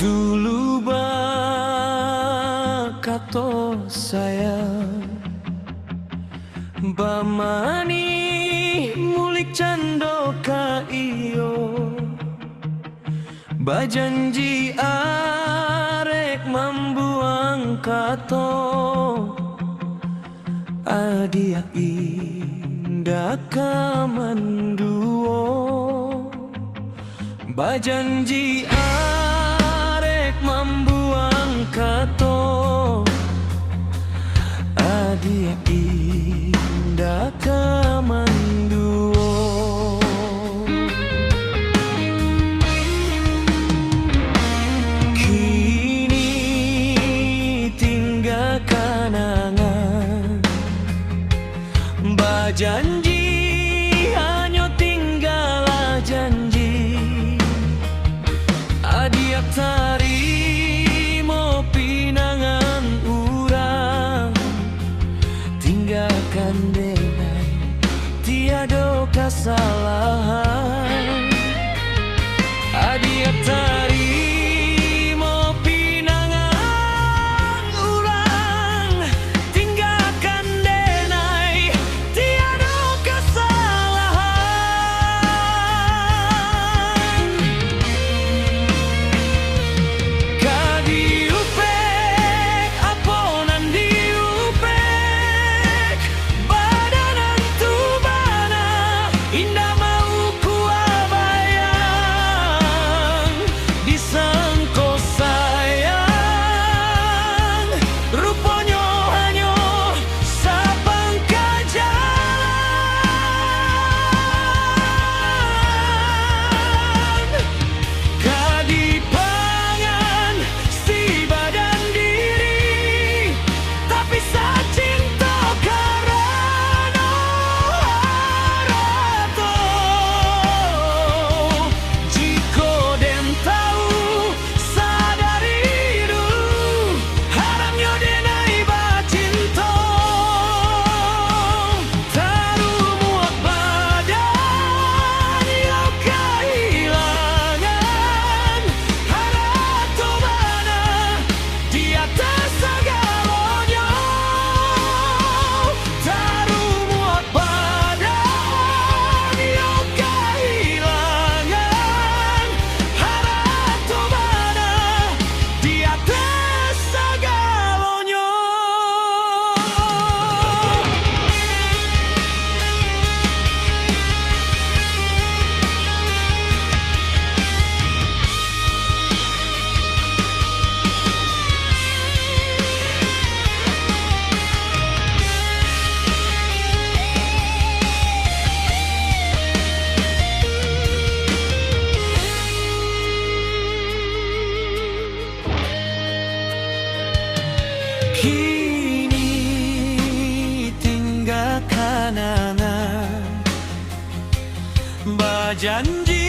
Dulu bakato sayang bamani mulik cando ka iyo bajanji arek membuang kato adia indah kamanduo bajanji arek membuang kato adia indah kamanduo. Kini tinggal kenangan bajanji hanya tinggal janji adiak tarimo pinangan urang tinggalkan denai tiada kesalahan adiak tarimo pinangan urang tinggalkan denai tiada kesalahan. Kadi upek aponan diupek badanan tubana indah mau ku abayang disangko sayang rupanya hanya sapangka jalan. Kadi pangan si badan diri tapi sa cinta karena harato jika den tahu sadari dulu haramnya denai bacinta taruh muak badan yang kehilangan harato mana di atas segalanya taruh muak badan yang kehilangan harato mana di atas segalanya. Kini tinggal kenangan bajanji